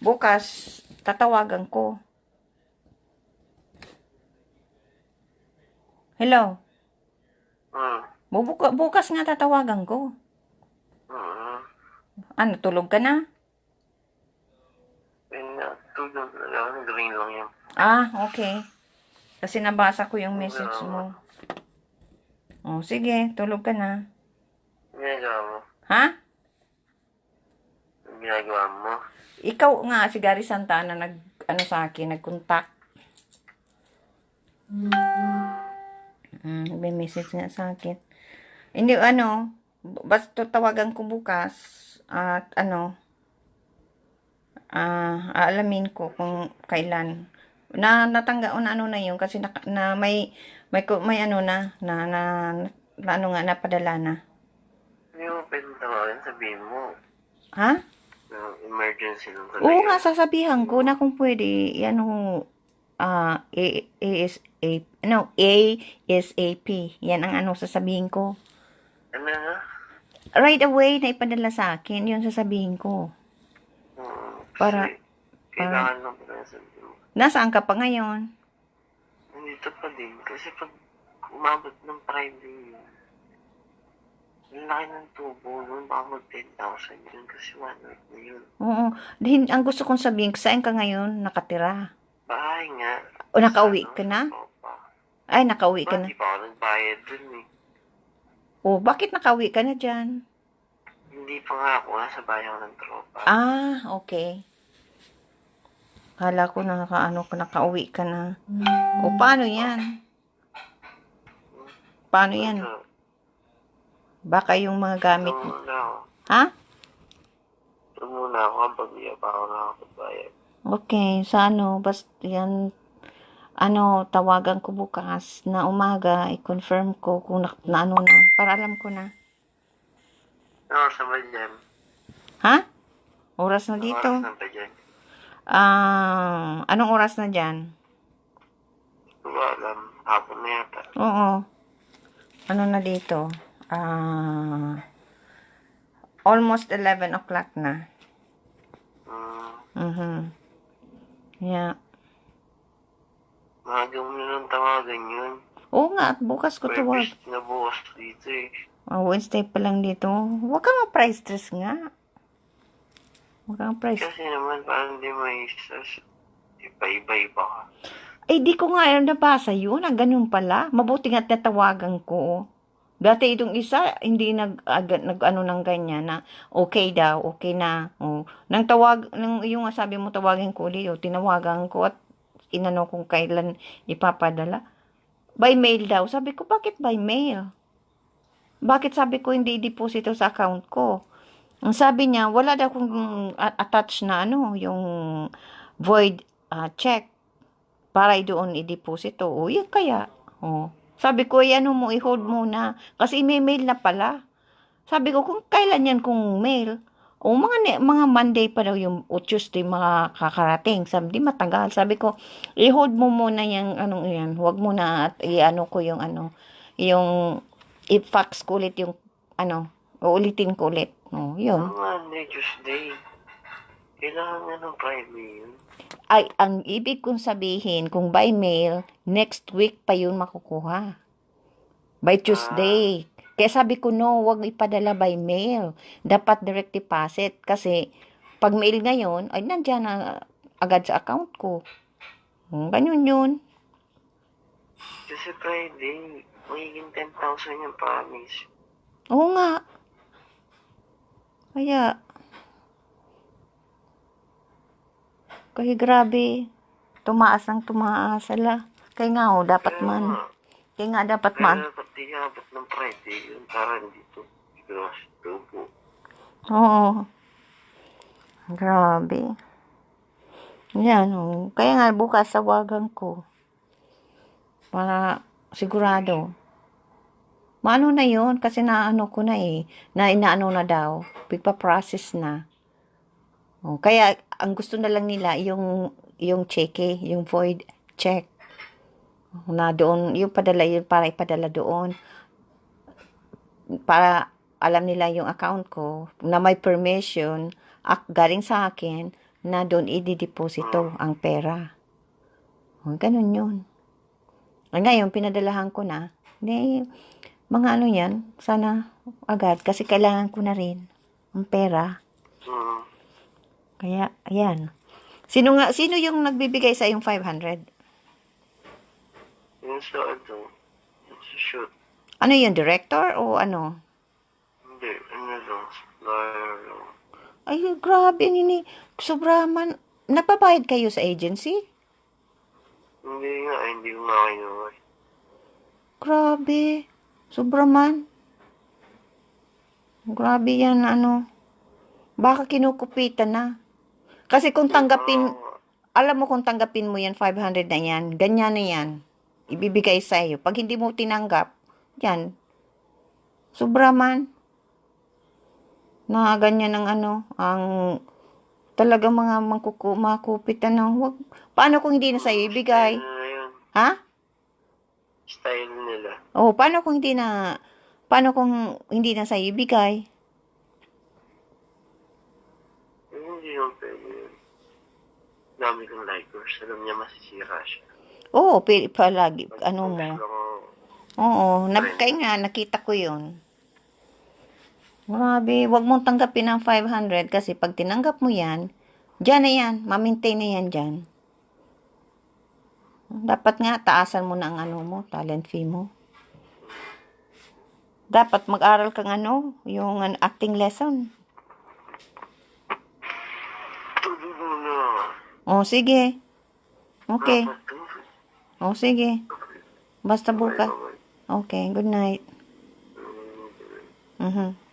Bukas, tatawagan ko. Hello? Bukas nga tatawagan ko. Ano, tulog ka na? Tulog na lang. Green lang yan. Okay. Kasi nabasa ko yung message mo. Sige, tulog ka na. Ginagawa mo? Ha? Ginagawa mo? Ikaw nga, si Gary Santana, sa akin, nag-contact. May message nga sa akin. Hindi, basta tawagan ko bukas. At aalamin ko kung kailan. Natangga na yun kasi may napadala na. Hindi mo pwedeng tawagan, sabihin mo. Ha? Emergency lang talaga. Oo nga, sasabihan ko na kung pwede, ASAP. Yan ang sasabihin ko. Ano nga? Right away na ipadala sa akin, yun sasabihin ko. Kasi kailangan lang pala sabihin mo. Nasaan ka pa ngayon? Nandito pa din. Kasi pag umabot ng Friday, ang laki ng tubo nun, baka mag 10,000 yun kasi 1 week na yun. Oo. Ang gusto kong sabihin, saan ka ngayon nakatira? Bahay nga. O nakauwi ka na? Ay, nakauwi ka na. Hindi pa ako nagbayad dun eh. Bakit nakauwi ka na dyan? Hindi pa nga ako, nasa bahay ako ng tropa. Okay. Kala ko nakauwi ka na. Paano yan? Paano yan? Baka yung mga gamit mo. Ha? Ito muna ako kapag iya pa ako nakakapagbayad. Okay, basta yan, tawagan ko bukas na umaga, i-confirm ko kung na para alam ko na. Ano oras na ba dyan? Ha? Oras na dito? Oras na ba dyan? Anong oras na dyan? Hindi ko alam. Hapon na yata. Oo. Ano na dito? Almost 11 o'clock na. Yeah. Maaga mo na lang tawagan yun. Oo nga, at bukas ko tawag. Pwede na bukas dito eh. Wednesday pa lang dito. Huwag kang ma-price stress nga. Huwag kang price. Kasi naman, parang di may iba-iba ka. Di ko nga nabasa yun. Ganun pala. Mabuti nga natawagan ko. Dati itong isa, hindi nag ng ganyan na okay daw, okay na. Yung sabi mo tawagin ko ulit, tinawagan ko at inano kung kailan ipapadala. By mail daw. Sabi ko, bakit by mail? Bakit sabi ko hindi deposito sa account ko? Ang sabi niya, wala daw kung attach na yung void check para doon i-deposito. Yan kaya. Sabi ko, i-hold muna. Kasi i-mail na pala. Sabi ko, kung kailan yan kung mail? Mga Monday pa daw o Tuesday mga kakarating. Sabi, di matagal. Sabi ko, i-hold mo muna yan. Huwag mo na at ko yung i-fax ko ulit yung uulitin ko ulit. Yun. Monday, Tuesday. Kailangan nga ng Friday yun. Ay, ang ibig kong sabihin, kung by mail, next week pa yun makukuha. By Tuesday. Kaya sabi ko, no, wag ipadala by mail. Dapat direct deposit. Kasi, pag mail ngayon, ay nandiyan na agad sa account ko. Ganyan yun. Kasi Friday, magiging 10,000 yung promise. Oo nga. Kaya grabe. Tumaas ng tumaas. Kaya nga dapat man. Kaya nga dapat man. Kaya dapat iabot ng Friday yun para dito. Gross tubo. Oo. Grabe. Yan. Kaya nga bukas tawagan ko. Para sigurado. Maano na yun? Kasi ko na inaano na daw. Pagpa-process na. Kaya, ang gusto na lang nila, yung cheque, yung void check. Na doon, yung para ipadala doon. Para alam nila yung account ko, na may permission, galing sa akin, na doon i-deposito ang pera. O, ganun yun. Ngayon, pinadalahan ko na. Mga ano yan, sana agad. Kasi kailangan ko na rin ang pera. Mm. Kaya, ayan. Sino yung nagbibigay sa yung 500? Yung sa ano, shoot. Ano yun, director o ano? Hindi, ano lang, supplier lang. Ay, grabe, sobraman. Napabayad kayo sa agency? Hindi ko nga kinuha. Grabe. Sobraman. Grabe yan, ano. Baka kinukupitan na. Kasi kung tanggapin, alam mo kung tanggapin mo yan, 500 na yan, ganyan na yan. Ibibigay sa iyo. Pag hindi mo tinanggap, yan. Sobraman. Na ganyan ang ano, ang talaga mga makupit ano. Paano kung hindi na sa iyo ibigay? Style na yun. Ha? Style nila. Oh, paano kung hindi na sa iyo ibigay? Hindi yung pwede yun. Dami kong likers. Alam niya masisira siya. Oo, palagi, ano mo. Post lang ako. Oo, kaya nga, nakita ko yun. Grabe, wag mong tanggapin ang 500 kasi pag tinanggap mo yan, dyan na yan, ma-maintain na yan dyan. Dapat nga, taasan mo na ang ano mo, talent fee mo. Dapat mag-aral kang ano, yung acting lesson. Tuloy mo na. O, sige. Okay. Dapat to. O, sige. Basta bukas. Bye-bye. Okay, good night. Mm. Mhm.